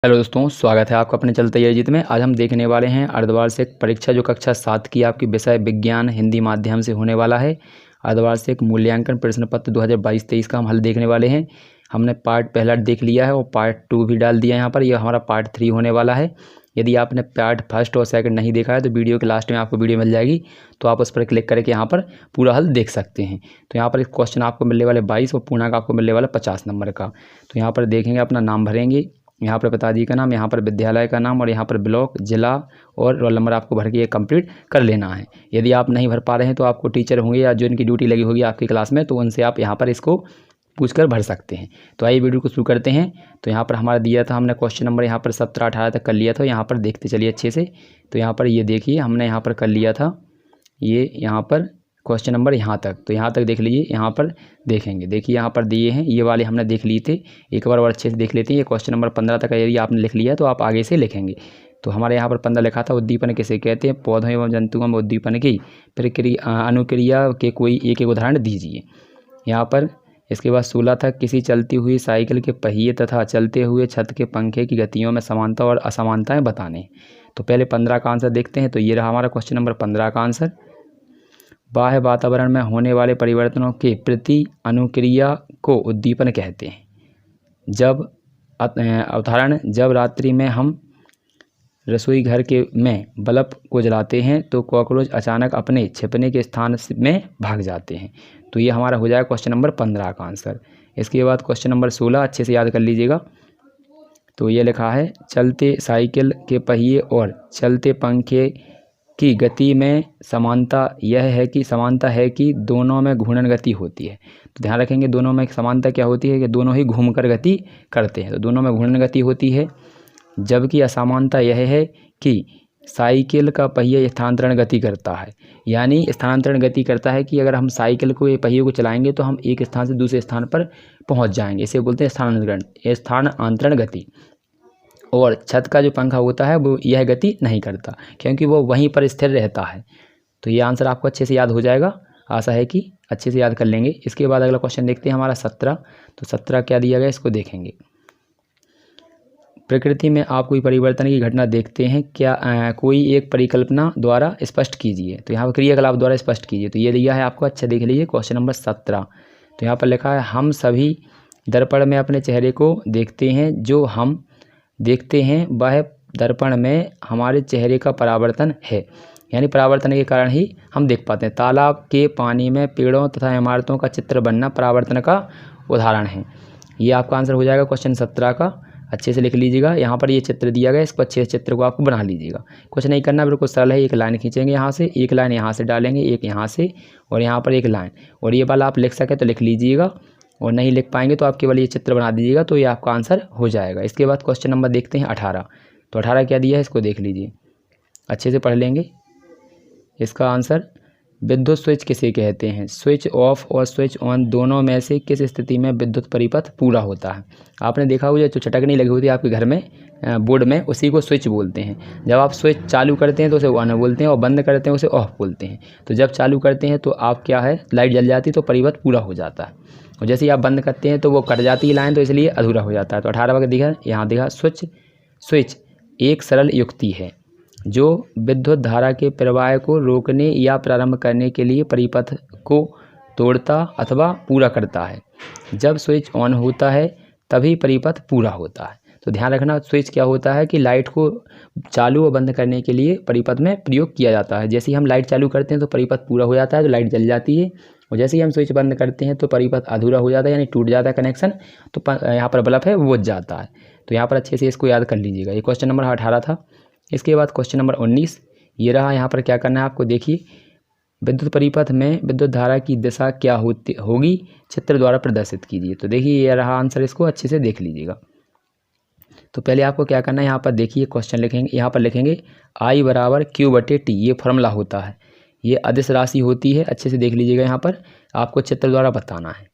Hello दोस्तों, स्वागत है आपका अपने चलते तैयारी में। आज हम देखने वाले हैं अर्धवार्षिक परीक्षा जो कक्षा 7 की आपकी विषय विज्ञान हिंदी माध्यम से होने वाला है। अर्धवार्षिक मूल्यांकन प्रश्न पत्र 2022-23 का हम हल देखने वाले हैं। हमने पार्ट पहला देख लिया है और पार्ट 2 भी डाल दिया है यहाँ पर। यह हमारा पार्ट 3 होने वाला है। यदि आपने पार्ट फर्स्ट और सेकंड नहीं देखा है तो वीडियो के लास्ट में आपको वीडियो मिल जाएगी, तो आप उस पर क्लिक करके यहाँ पर पूरा हल देख सकते हैं। तो यहाँ पर एक क्वेश्चन आपको मिलने वाले 22 और पूर्णांक आपको मिलने वाला 50 नंबर का। तो यहाँ पर देखेंगे, अपना नाम भरेंगे, यहाँ पर पिताजी का नाम, यहाँ पर विद्यालय का नाम और यहाँ पर ब्लॉक, जिला और रोल नंबर आपको भर के ये कंप्लीट कर लेना है। यदि आप नहीं भर पा रहे हैं तो आपको टीचर होंगे या जो इनकी ड्यूटी लगी होगी आपकी क्लास में, तो उनसे आप यहाँ पर इसको पूछकर भर सकते हैं। तो आइए वीडियो को शुरू करते हैं। तो यहाँ पर हमारा दिया था, हमने क्वेश्चन नंबर यहाँ पर 17-18 तक कर लिया था। यहाँ पर देखते चलिए अच्छे से। तो यहाँ पर ये देखिए, हमने यहाँ पर कर लिया था ये यहाँ पर क्वेश्चन नंबर यहाँ तक। तो यहाँ तक देख लीजिए, यहाँ पर देखेंगे, देखिए यहाँ पर दिए हैं, ये वाले हमने देख लिए थे। एक बार और अच्छे से देख लेते हैं। ये क्वेश्चन नंबर 15 तक यदि आपने लिख लिया तो आप आगे से लिखेंगे। तो हमारे यहाँ पर 15 लिखा था, उद्दीपन किसे कहते हैं? पौधों एवं जंतुओं में उद्दीपन की प्रक्रिया अनुक्रिया के कोई एक उदाहरण दीजिए। यहाँ पर इसके बाद 16 था, किसी चलती हुई साइकिल के पहिए तथा चलते हुए छत के पंखे की गतियों में समानता और असमानताएँ बताने। तो पहले 15 का आंसर देखते हैं। तो ये रहा हमारा क्वेश्चन नंबर 15 का आंसर। बाह्य वातावरण में होने वाले परिवर्तनों के प्रति अनुक्रिया को उद्दीपन कहते हैं। जब उदाहरण, जब रात्रि में हम रसोई घर के में बल्ब को जलाते हैं तो कॉकरोच अचानक अपने छिपने के स्थान में भाग जाते हैं। तो ये हमारा हो जाएगा क्वेश्चन नंबर 15 का आंसर। इसके बाद क्वेश्चन नंबर 16 अच्छे से याद कर लीजिएगा। तो ये लिखा है, चलते साइकिल के पहिए और चलते पंखे की गति में समानता है कि दोनों में घूर्णन गति होती है। तो ध्यान रखेंगे, दोनों में समानता क्या होती है कि दोनों ही घूमकर गति करते हैं। तो दोनों में घूर्णन गति होती है। जबकि असमानता यह है कि साइकिल का पहिया स्थानांतरण गति करता है। यानी स्थानांतरण गति करता है कि अगर हम साइकिल को, ये पहिए को चलाएंगे तो हम एक स्थान से दूसरे स्थान पर पहुँच जाएंगे। इसे बोलते हैं स्थानांतरण गति। और छत का जो पंखा होता है वो यह गति नहीं करता, क्योंकि वो वहीं पर स्थिर रहता है। तो ये आंसर आपको अच्छे से याद हो जाएगा, आशा है कि अच्छे से याद कर लेंगे। इसके बाद अगला क्वेश्चन देखते हैं हमारा 17। तो 17 क्या दिया गया, इसको देखेंगे। प्रकृति में आप कोई परिवर्तन की घटना देखते हैं क्या? कोई एक परिकल्पना द्वारा स्पष्ट कीजिए। तो यहाँ पर क्रियाकलाप द्वारा स्पष्ट कीजिए। तो ये दिया है आपको, अच्छा देख लीजिए क्वेश्चन नंबर 17। तो यहाँ पर लिखा है, हम सभी दर्पण में अपने चेहरे को देखते हैं। जो हम देखते हैं वह दर्पण में हमारे चेहरे का परावर्तन है। यानी परावर्तन के कारण ही हम देख पाते हैं। तालाब के पानी में पेड़ों तथा इमारतों का चित्र बनना परावर्तन का उदाहरण है। ये आपका आंसर हो जाएगा क्वेश्चन 17 का। अच्छे से लिख लीजिएगा। यहाँ पर ये चित्र दिया गया, इसको अच्छे से चित्र को आपको बना लीजिएगा। कुछ नहीं करना, बिल्कुल सरल है। एक लाइन खींचेंगे, यहाँ से एक लाइन यहाँ से डालेंगे, एक यहाँ से और यहाँ पर एक लाइन। और ये वाला आप लिख सके तो लिख लीजिएगा, और नहीं लिख पाएंगे तो आप केवल ये चित्र बना दीजिएगा, तो ये आपका आंसर हो जाएगा। इसके बाद क्वेश्चन नंबर देखते हैं 18। तो 18 क्या दिया है, इसको देख लीजिए, अच्छे से पढ़ लेंगे। इसका आंसर, विद्युत स्विच किसे कहते हैं? स्विच ऑफ और स्विच ऑन दोनों में से किस स्थिति में विद्युत परिपथ पूरा होता है? आपने देखा होगा जो चटकनी लगी होती है आपके घर में बोर्ड में, उसी को स्विच बोलते हैं। जब आप स्विच चालू करते हैं तो उसे ऑन बोलते हैं और बंद करते हैं उसे ऑफ बोलते हैं। तो जब चालू करते हैं तो आप क्या है, लाइट जल जाती है तो परिपथ पूरा हो जाता है, और जैसे ही आप बंद करते हैं तो वो कट जाती है लाइन, तो इसलिए अधूरा हो जाता है। तो 18 वगैरह दिखा, यहाँ दिखा, स्विच एक सरल युक्ति है जो विद्युत धारा के प्रवाह को रोकने या प्रारंभ करने के लिए परिपथ को तोड़ता अथवा पूरा करता है। जब स्विच ऑन होता है तभी परिपथ पूरा होता है। तो ध्यान रखना, स्विच क्या होता है कि लाइट को चालू और बंद करने के लिए परिपथ में प्रयोग किया जाता है। जैसे ही हम लाइट चालू करते हैं तो परिपथ पूरा हो जाता है, तो लाइट जल जाती है, और जैसे ही हम स्विच बंद करते हैं तो परिपथ अधूरा हो जाता है, यानी टूट जाता है कनेक्शन, तो यहाँ पर बल्ब है वो बुझ जाता है। तो यहाँ पर अच्छे से इसको याद कर लीजिएगा। ये क्वेश्चन नंबर 18 था। इसके बाद क्वेश्चन नंबर 19 ये रहा। यहाँ पर क्या करना है आपको, देखिए, विद्युत परिपथ में विद्युत धारा की दिशा क्या होगी, चित्र द्वारा प्रदर्शित कीजिए। तो देखिए ये रहा आंसर, इसको अच्छे से देख लीजिएगा। तो पहले आपको क्या करना है, यहाँ पर देखिए क्वेश्चन लिखेंगे, यहाँ पर लिखेंगे I बराबर Q/T, ये फॉर्मूला होता है, ये अदिश राशि होती है। अच्छे से देख लीजिएगा, यहाँ पर आपको चित्र द्वारा बताना है।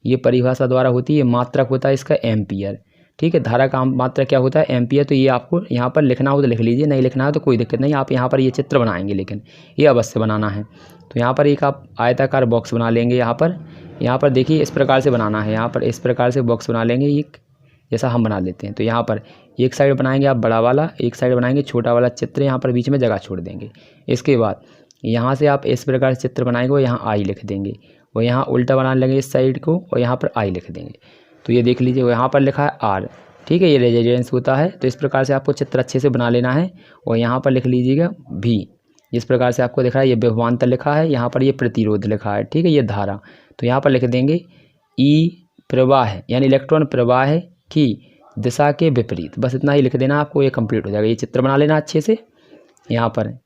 ये परिभाषा द्वारा होती है, मात्रक होता है इसका एम्पियर। ठीक है, धारा का मात्रा क्या होता है, एम्पियर। तो ये आपको यहाँ पर लिखना हो तो लिख लीजिए, नहीं लिखना हो तो कोई दिक्कत नहीं। आप यहाँ पर ये चित्र बनाएंगे, लेकिन ये अवश्य बनाना है। तो यहाँ पर एक आप आयताकार बॉक्स बना लेंगे। यहाँ पर देखिए इस प्रकार से बनाना है, यहाँ पर इस प्रकार से बॉक्स बना लेंगे। जैसा हम बना लेते हैं। तो यहाँ पर एक साइड बनाएंगे आप बड़ा वाला, एक साइड बनाएंगे छोटा वाला चित्र, यहाँ पर बीच में जगह छोड़ देंगे। इसके बाद यहाँ से आप इस प्रकार से चित्र बनाएंगे और यहाँ आई लिख देंगे, और यहाँ उल्टा बनाने लगे इस साइड को और यहाँ पर आई लिख देंगे। तो ये देख लीजिए यहाँ पर लिखा है आर, ठीक है, ये रेजिडेंस होता है। तो इस प्रकार से आपको चित्र अच्छे से बना लेना है। और यहाँ पर लिख लीजिएगा भी, इस प्रकार से आपको दिख रहा है ये विभवांतर लिखा है, यहाँ पर ये प्रतिरोध लिखा है, ठीक है, ये धारा। तो यहाँ पर लिख देंगे ई प्रवाह यानी इलेक्ट्रॉन प्रवाह की दिशा के विपरीत, बस इतना ही लिख देना आपको, ये कंप्लीट हो जाएगा। ये चित्र बना लेना अच्छे से, यहाँ पर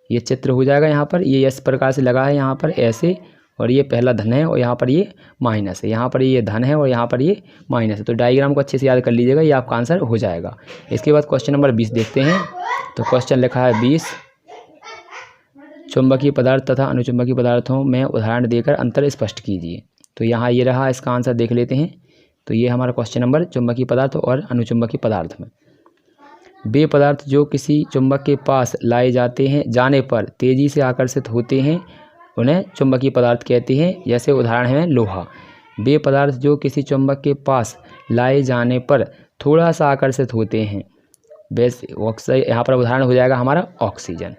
ये चित्र हो जाएगा। यहाँ पर ये इस प्रकार से लगा है, यहाँ पर ऐसे, और ये पहला धन है और यहाँ पर ये माइनस है, यहाँ पर ये धन है और यहाँ पर ये माइनस है। तो डायग्राम को अच्छे से याद कर लीजिएगा, ये आपका आंसर हो जाएगा। इसके बाद क्वेश्चन नंबर 20 देखते हैं। तो क्वेश्चन लिखा है 20, चुंबकीय पदार्थ तथा अनुचुंबकीय पदार्थों में उदाहरण देकर अंतर स्पष्ट कीजिए। तो यहाँ ये रहा, इसका आंसर देख लेते हैं। तो ये हमारा क्वेश्चन नंबर चुंबकीय पदार्थ और अनुचुंबकीय पदार्थ में, वे पदार्थ जो किसी चुंबक के पास लाए जाने पर तेजी से आकर्षित होते हैं उन्हें चुंबकीय पदार्थ कहते हैं। जैसे उदाहरण है लोहा। वे पदार्थ जो किसी चुंबक के पास लाए जाने पर थोड़ा सा आकर्षित होते हैं, वैसे यहाँ पर उदाहरण हो जाएगा हमारा ऑक्सीजन।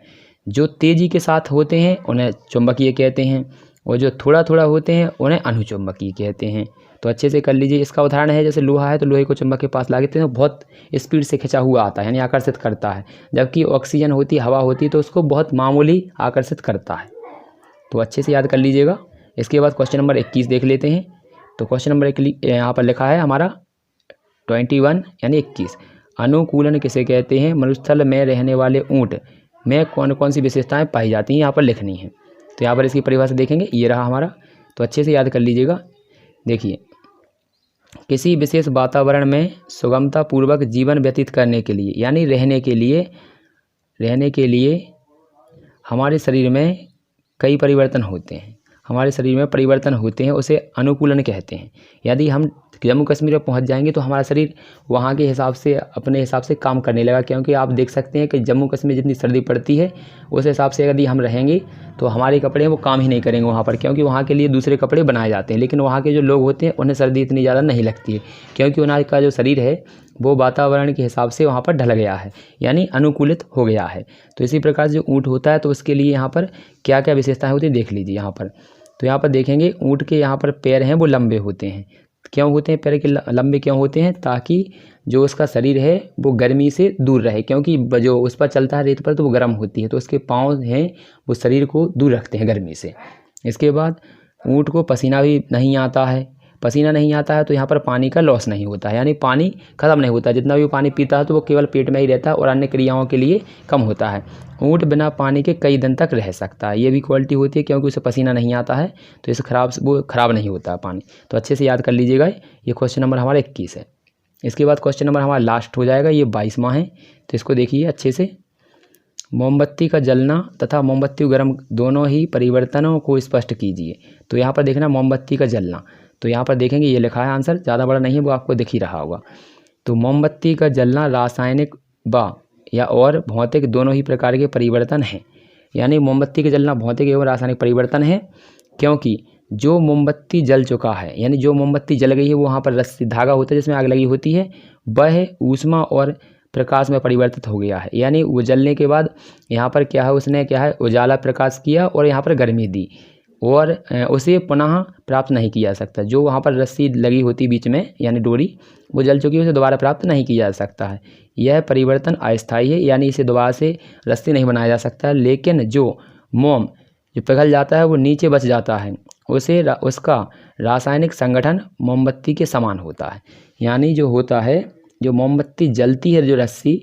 जो तेजी के साथ होते हैं उन्हें चुंबकीय कहते हैं, और जो थोड़ा थोड़ा होते हैं उन्हें अनुचुंबकीय कहते हैं। तो अच्छे से कर लीजिए। इसका उदाहरण है जैसे लोहा है, तो लोहे को चुंबक के पास लाते हैं तो बहुत स्पीड से खिंचा हुआ आता है, यानी आकर्षित करता है। जबकि ऑक्सीजन होती है, हवा होती है, तो उसको बहुत मामूली आकर्षित करता है। तो अच्छे से याद कर लीजिएगा। इसके बाद क्वेश्चन नंबर 21 देख लेते हैं। तो क्वेश्चन नंबर यहाँ पर लिखा है हमारा 21 यानी 21, अनुकूलन किसे कहते हैं? मरुस्थल में रहने वाले ऊँट में कौन कौन सी विशेषताएं पाई जाती हैं, यहाँ पर लिखनी है। तो यहाँ पर इसकी परिभाषा देखेंगे, ये रहा हमारा। तो अच्छे से याद कर लीजिएगा। देखिए, किसी विशेष वातावरण में सुगमतापूर्वक जीवन व्यतीत करने के लिए, यानी रहने के लिए हमारे शरीर में कई परिवर्तन होते हैं। उसे अनुकूलन कहते हैं। यदि हम जम्मू कश्मीर में पहुंच जाएंगे तो हमारा शरीर वहां के हिसाब से, अपने हिसाब से काम करने लगा, क्योंकि आप देख सकते हैं कि जम्मू कश्मीर जितनी सर्दी पड़ती है उस हिसाब से यदि हम रहेंगे तो हमारे कपड़े वो काम ही नहीं करेंगे वहाँ पर, क्योंकि वहाँ के लिए दूसरे कपड़े बनाए जाते हैं। लेकिन वहाँ के जो लोग होते हैं उन्हें सर्दी इतनी ज़्यादा नहीं लगती है, क्योंकि उनका जो शरीर है वो वातावरण के हिसाब से वहाँ पर ढल गया है, यानी अनुकूलित हो गया है। तो इसी प्रकार से जो ऊँट होता है तो उसके लिए यहाँ पर क्या क्या विशेषताएँ होती हैं देख लीजिए यहाँ पर। तो यहाँ पर देखेंगे ऊँट के यहाँ पर पैर हैं वो लंबे होते हैं। क्यों होते हैं पैर के लंबे क्यों होते हैं? ताकि जो उसका शरीर है वो गर्मी से दूर रहे, क्योंकि जो उस पर चलता है रेत पर तो वो गर्म होती है, तो उसके पाँव हैं वो शरीर को दूर रखते हैं गर्मी से। इसके बाद ऊँट को पसीना भी नहीं आता है। तो यहाँ पर पानी का लॉस नहीं होता है, यानी पानी ख़त्म नहीं होता। जितना भी पानी पीता है तो वो केवल पेट में ही रहता है और अन्य क्रियाओं के लिए कम होता है। ऊँट बिना पानी के कई दिन तक रह सकता है, ये भी क्वालिटी होती है, क्योंकि उसे पसीना नहीं आता है तो इसे ख़राब नहीं होता है पानी। तो अच्छे से याद कर लीजिएगा। ये क्वेश्चन नंबर हमारा 21 है। इसके बाद क्वेश्चन नंबर हमारा लास्ट हो जाएगा, ये 22वां है। तो इसको देखिए अच्छे से। मोमबत्ती का जलना तथा मोमबत्ती गर्म दोनों ही परिवर्तनों को स्पष्ट कीजिए। तो यहाँ पर देखना मोमबत्ती का जलना, तो यहाँ पर देखेंगे ये लिखा है आंसर, ज़्यादा बड़ा नहीं है, वो आपको दिख ही रहा होगा। तो मोमबत्ती का जलना रासायनिक या और भौतिक दोनों ही प्रकार के परिवर्तन हैं। यानी मोमबत्ती का जलना भौतिक एवं रासायनिक परिवर्तन है, क्योंकि जो मोमबत्ती जल चुका है, यानी जो मोमबत्ती जल गई है वो वहाँ पर रस्सी धागा होता है जिसमें आग लगी होती है, वह ऊष्मा और प्रकाश में परिवर्तित हो गया है। यानी वो जलने के बाद यहाँ पर उसने उजाला प्रकाश किया और यहाँ पर गर्मी दी, और उसे पुनः प्राप्त नहीं किया जा सकता। जो वहाँ पर रस्सी लगी होती बीच में, यानी डोरी, वो जल चुकी है, उसे दोबारा प्राप्त नहीं किया जा सकता है। यह परिवर्तन अस्थायी है, यानी इसे दोबारा से रस्सी नहीं बनाया जा सकता। लेकिन जो मोम जो पिघल जाता है वो नीचे बच जाता है, उसका रासायनिक संगठन मोमबत्ती के समान होता है। यानी जो होता है, जो मोमबत्ती जलती है, जो रस्सी,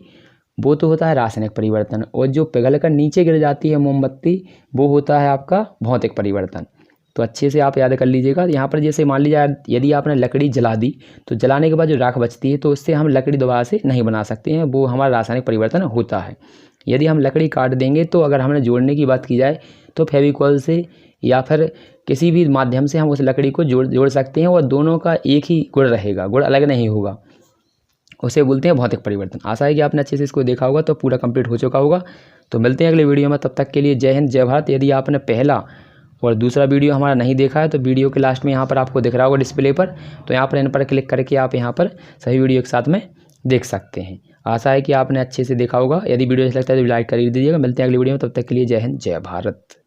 वो तो होता है रासायनिक परिवर्तन, और जो पिघल कर नीचे गिर जाती है मोमबत्ती, वो होता है आपका भौतिक परिवर्तन। तो अच्छे से आप याद कर लीजिएगा। यहाँ पर जैसे मान लीजिए यदि आपने लकड़ी जला दी, तो जलाने के बाद जो राख बचती है तो उससे हम लकड़ी दोबारा से नहीं बना सकते हैं, वो हमारा रासायनिक परिवर्तन होता है। यदि हम लकड़ी काट देंगे तो अगर हमने जोड़ने की बात की जाए तो फेविकॉल से या फिर किसी भी माध्यम से हम उस लकड़ी को जोड़ सकते हैं, और दोनों का एक ही गुण रहेगा, गुण अलग नहीं होगा। उसे बोलते हैं भौतिक परिवर्तन। आशा है कि आपने अच्छे से इसको देखा होगा, तो पूरा कंप्लीट हो चुका होगा। तो मिलते हैं अगले वीडियो में, तब तक के लिए जय हिंद, जय भारत। यदि आपने पहला और दूसरा वीडियो हमारा नहीं देखा है तो वीडियो के लास्ट में यहाँ पर आपको दिख रहा होगा डिस्प्ले पर, तो यहाँ पर इन पर क्लिक करके आप यहाँ पर सभी वीडियो एक साथ में देख सकते हैं। आशा है कि आपने अच्छे से देखा होगा। यदि वीडियो अच्छा लगता है तो लाइक कर दीजिएगा। मिलते हैं अगली वीडियो में, तब तक के लिए जय हिंद जय भारत।